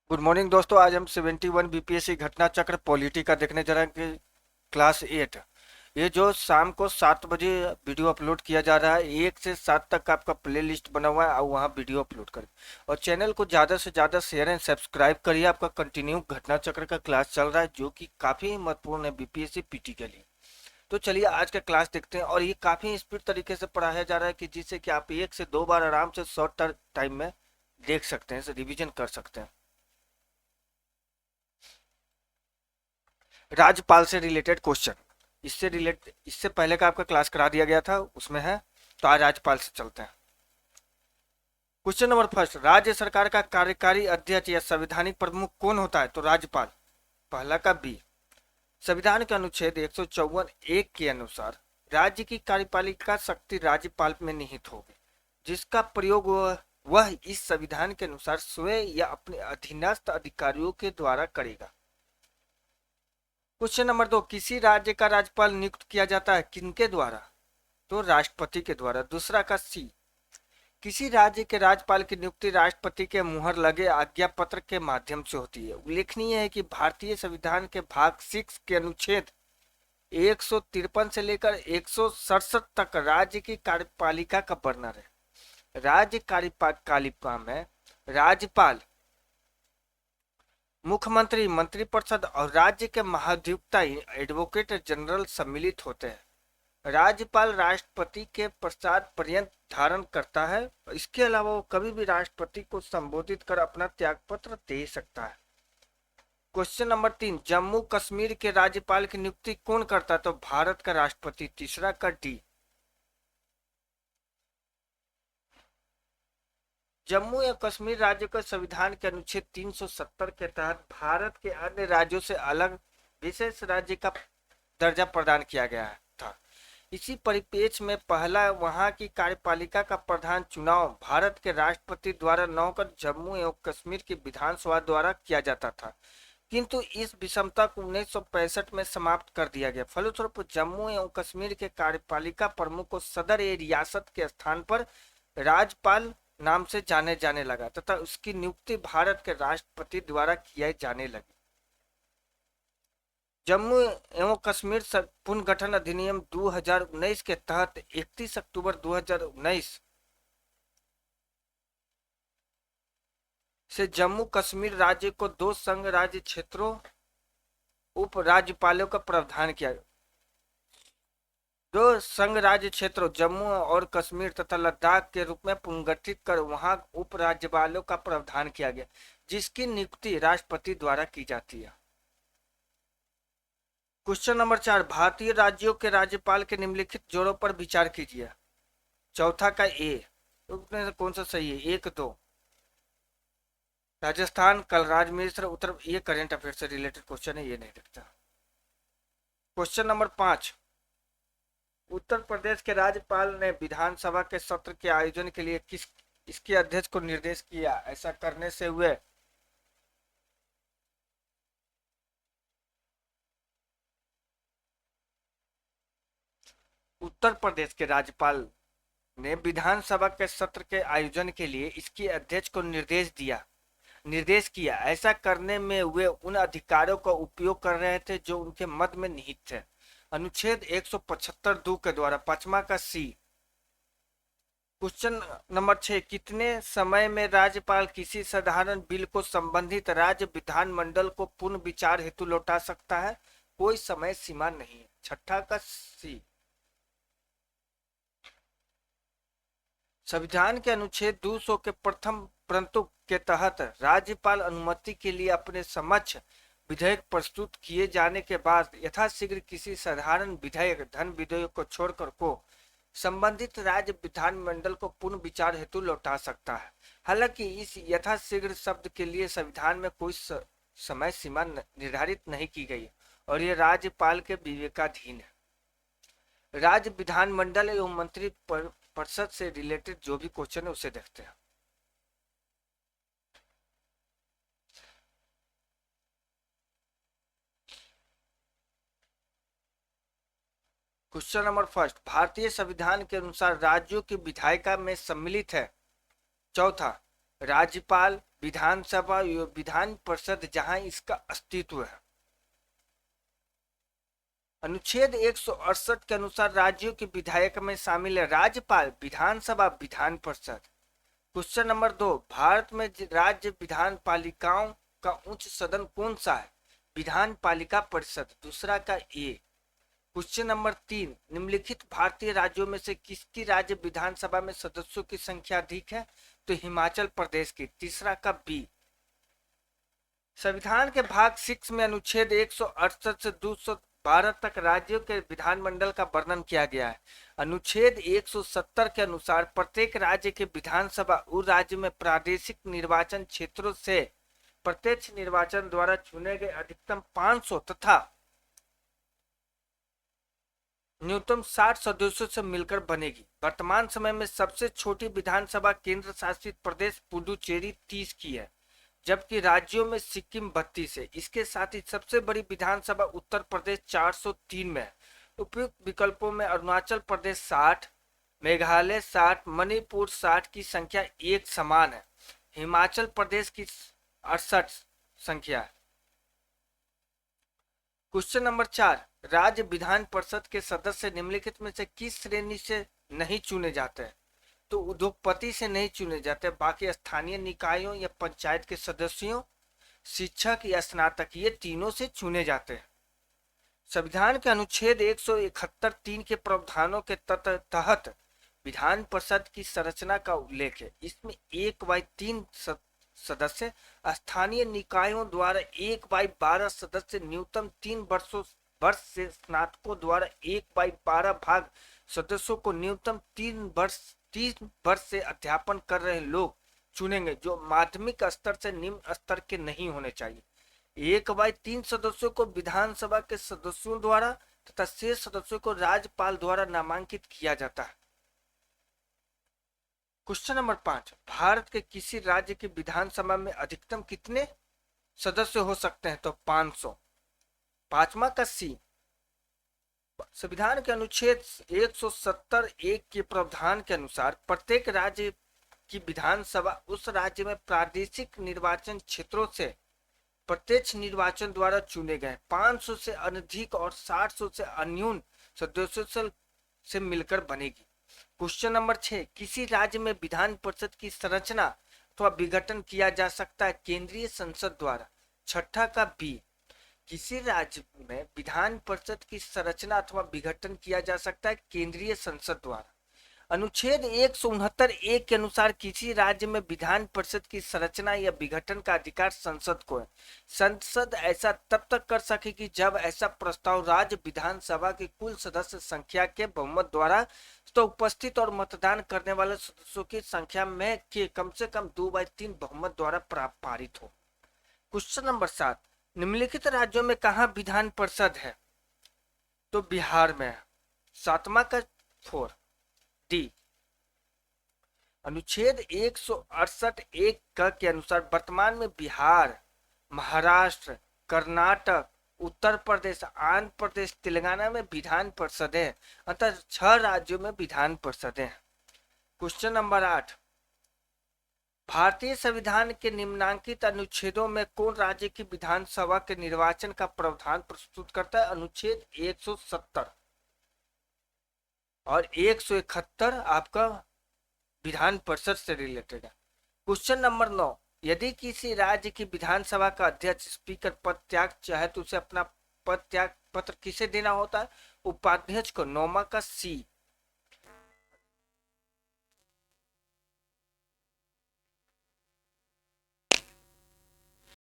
Good morning दोस्तों। आज हम 71 बीपीएससी घटना चक्र पॉलिटी का देखने जा रहे हैं कि क्लास 8। ये जो शाम को 7 बजे वीडियो अपलोड किया जा रहा है, 1 से 7 तक का आपका प्ले लिस्ट बना हुआ है और वहाँ वीडियो अपलोड करें और चैनल को ज़्यादा से ज़्यादा शेयर एंड सब्सक्राइब करिए। आपका कंटिन्यू घटना चक्र का क्लास चल रहा है जो कि काफ़ी महत्वपूर्ण है बीपीएससी पीटी के लिए। तो चलिए आज का क्लास देखते हैं और ये काफ़ी स्पीड तरीके से पढ़ाया जा रहा है कि जिससे कि आप 1 से 2 बार आराम से शॉर्ट टाइम में देख सकते हैं, रिविजन कर सकते हैं। राज्यपाल से रिलेटेड क्वेश्चन, इससे पहले का आपका क्लास करा दिया गया था, उसमें है। तो आज राज्यपाल से चलते हैं। क्वेश्चन नंबर फर्स्ट, राज्य सरकार का कार्यकारी अध्यक्ष या संवैधानिक प्रमुख कौन होता है? तो राज्यपाल। पहला का बी। संविधान के अनुच्छेद 154(1) के अनुसार राज्य की कार्यपालिका शक्ति राज्यपाल में निहित होगी, जिसका प्रयोग वह इस संविधान के अनुसार स्वयं या अपने अधीनस्थ अधिकारियों के द्वारा करेगा। क्वेश्चन नंबर 2, किसी राज्य का राज्यपाल नियुक्त किया जाता है किनके द्वारा? तो राष्ट्रपति के द्वारा। दूसरा का सी, किसी राज्य के राज्यपाल की नियुक्ति राष्ट्रपति के मुहर लगे आज्ञा पत्र के माध्यम से होती है। उल्लेखनीय है कि भारतीय संविधान के भाग 6 के अनुच्छेद 153 से लेकर 167 तक राज्य की कार्यपालिका का वर्णन है। राज्य कार्यपालिका में राज्यपाल, मुख्यमंत्री, मंत्रिपरिषद और राज्य के महाधिवक्ता एडवोकेट जनरल सम्मिलित होते हैं। राज्यपाल राष्ट्रपति के पश्चात पर्यंत धारण करता है। इसके अलावा वो कभी भी राष्ट्रपति को संबोधित कर अपना त्यागपत्र दे सकता है। क्वेश्चन नंबर 3, जम्मू कश्मीर के राज्यपाल की नियुक्ति कौन करता है? तो भारत का राष्ट्रपति। तीसरा का डी, जम्मू या कश्मीर राज्य को संविधान के अनुच्छेद 370 के तहत भारत के अन्य राज्यों से अलग विशेष राज्य का दर्जा प्रदान किया गया था। इसी परिप्रेक्ष्य में पहला वहां की कार्यपालिका का प्रधान चुनाव भारत के राष्ट्रपति द्वारा न होकर जम्मू एवं कश्मीर की विधानसभा द्वारा किया जाता था, किंतु इस विषमता को 1965 में समाप्त कर दिया गया। फलस्वरूप जम्मू एवं कश्मीर के कार्यपालिका प्रमुख को सदर ए रियासत के स्थान पर राज्यपाल नाम से जाने लगा तथा उसकी नियुक्ति भारत के राष्ट्रपति द्वारा किया जाने लगी। जम्मू एवं कश्मीर पुनर्गठन अधिनियम 2019 के तहत 31 अक्टूबर 2019 से जम्मू कश्मीर राज्य को 2 संघ राज्य क्षेत्रों उप राज्यपालों का प्रावधान किया। 2 संघ राज्य क्षेत्रों जम्मू और कश्मीर तथा लद्दाख के रूप में पुनर्गठित कर वहां उप राज्यपालों का प्रावधान किया गया, जिसकी नियुक्ति राष्ट्रपति द्वारा की जाती है। क्वेश्चन नंबर 4, भारतीय राज्यों के राज्यपाल के निम्नलिखित जोड़ों पर विचार कीजिए। चौथा का ए, तो कौन सा सही है? 1 2, राजस्थान, कलराज मिश्र, उत्तर। ये करंट अफेयर से रिलेटेड क्वेश्चन है, ये नहीं देखता। क्वेश्चन नंबर 5, उत्तर प्रदेश के राज्यपाल ने विधानसभा के सत्र के आयोजन के लिए किस इसके अध्यक्ष को निर्देश किया? ऐसा करने से हुए उत्तर प्रदेश के राज्यपाल ने विधानसभा के सत्र के आयोजन के लिए इसके अध्यक्ष को निर्देश किया। ऐसा करने में वे उन अधिकारों का उपयोग कर रहे थे जो उनके मत में निहित थे। अनुच्छेद 175(2) के द्वारा। पांचवा का सी। क्वेश्चन नंबर 6, कितने समय में राज्यपाल किसी साधारण बिल को संबंधित राज्य विधानमंडल को पुनः विचार हेतु लौटा सकता है? कोई समय सीमा नहीं है। छठा का सी, संविधान के अनुच्छेद 200 के प्रथम प्रंतु के तहत राज्यपाल अनुमति के लिए अपने समक्ष विधेयक प्रस्तुत किए जाने के बाद यथाशीघ्र किसी साधारण विधेयक धन विधेयक को छोड़कर को संबंधित राज्य विधानमंडल को पुनः विचार हेतु लौटा सकता है। हालांकि इस यथाशीघ्र शब्द के लिए संविधान में कोई समय सीमा निर्धारित नहीं की गई और यह राज्यपाल के विवेकाधीन है। राज्य विधानमंडल एवं मंत्री परिषद से रिलेटेड जो भी क्वेश्चन है उसे देखते हैं। क्वेश्चन नंबर फर्स्ट, भारतीय संविधान के अनुसार राज्यों की विधायिका में सम्मिलित है। चौथा, राज्यपाल, विधानसभा, विधान परिषद जहां इसका अस्तित्व है। अनुच्छेद 168 के अनुसार राज्यों के विधायक में शामिल है राज्यपाल, विधानसभा, विधान परिषद। क्वेश्चन नंबर 2, भारत में राज्य विधान पालिकाओं का उच्च सदन कौन सा है? विधान पालिका परिषद। दूसरा का ए। क्वेश्चन नंबर 3, निम्नलिखित भारतीय राज्यों में से किसकी राज्य विधानसभा में सदस्यों की संख्या अधिक है? तो हिमाचल प्रदेश की। तीसरा का बी। संविधान के भाग 6 में अनुच्छेद 168 से 212 तक राज्यों के विधानमंडल का वर्णन किया गया है। अनुच्छेद 170 के अनुसार प्रत्येक राज्य के विधानसभा उस राज्य में प्रादेशिक निर्वाचन क्षेत्रों से प्रत्यक्ष निर्वाचन द्वारा चुने गए अधिकतम 500 तथा न्यूनतम 60 सदस्यों से मिलकर बनेगी। वर्तमान समय में सबसे छोटी विधानसभा केंद्र शासित प्रदेश पुडुचेरी 30 की है, जबकि राज्यों में सिक्किम 32 है। इसके साथ ही सबसे बड़ी विधानसभा उत्तर प्रदेश 403 में है। उपयुक्त विकल्पों में अरुणाचल प्रदेश 60, मेघालय 60, मणिपुर 60 की संख्या एक समान है। हिमाचल प्रदेश की 68 संख्या है। क्वेश्चन नंबर 4, राज्य विधान परिषद के सदस्य निम्नलिखित में से किस श्रेणी से नहीं चुने जाते हैं? तो उद्योगपति से नहीं चुने जाते, बाकी स्थानीय निकायों या पंचायत के सदस्यों, शिक्षक या स्नातक, ये तीनों से चुने जाते हैं। संविधान के अनुच्छेद 171(3) के प्रावधानों के तहत विधान परिषद की संरचना का उल्लेख है। इसमें 1/3 सदस्य, स्थानीय निकायों द्वारा 1/12 सदस्य, न्यूनतम 3 वर्ष से स्नातकों द्वारा 1/12 भाग सदस्यों को न्यूनतम 3 वर्ष से अध्यापन कर रहे लोग चुनेंगे, जो माध्यमिक स्तर से निम्न स्तर के नहीं होने चाहिए। 1/3 सदस्यों को विधानसभा के सदस्यों द्वारा तथा शेष सदस्यों को राज्यपाल द्वारा नामांकित किया जाता है। क्वेश्चन नंबर 5, भारत के किसी राज्य की विधानसभा में अधिकतम कितने सदस्य हो सकते हैं? तो 500। पांचवा का सी। संविधान के अनुच्छेद 170(1) के प्रावधान के अनुसार प्रत्येक राज्य की विधानसभा उस राज्य में प्रादेशिक निर्वाचन क्षेत्रों से प्रत्यक्ष निर्वाचन द्वारा चुने गए 500 से अधिक और 700 से अन्यून सदस्यों से मिलकर बनेगी। क्वेश्चन नंबर 6, किसी राज्य में विधान परिषद की संरचना अथवा विघटन किया जा सकता है केंद्रीय संसद द्वारा। छठा का बी। किसी राज्य में विधान परिषद की संरचना अथवा विघटन किया जा सकता है केंद्रीय संसद द्वारा। अनुच्छेद 169(1) के अनुसार किसी राज्य में विधान परिषद की संरचना या विघटन का अधिकार संसद को है। संसद ऐसा तब तक कर सकेगी जब ऐसा प्रस्ताव राज्य विधानसभा की कुल सदस्य संख्या के बहुमत द्वारा तो उपस्थित और मतदान करने वाले सदस्यों की संख्या में के कम से कम 2/3 बहुमत द्वारा पारित हो। क्वेश्चन नंबर 7, निम्नलिखित राज्यों में कहां विधान परिषद है? तो बिहार में है। 7वां का 4 डी। अनुच्छेद 168(1) के अनुसार वर्तमान में बिहार, महाराष्ट्र, कर्नाटक, उत्तर प्रदेश, आंध्र प्रदेश, तेलंगाना में विधान परिषद है। अतः 6 राज्यों में विधान परिषद है। क्वेश्चन नंबर 8, भारतीय संविधान के निम्नांकित अनुच्छेदों में कौन राज्य की विधानसभा के निर्वाचन का प्रावधान प्रस्तुत करता है? अनुच्छेद 170 और 171 आपका विधान परिषद से रिलेटेड है। क्वेश्चन नंबर 9, यदि किसी राज्य की विधानसभा का अध्यक्ष स्पीकर पद त्याग चाहे तो उसे अपना पद त्याग पत्र किसे देना होता है? उपाध्यक्ष को। 9वां का सी।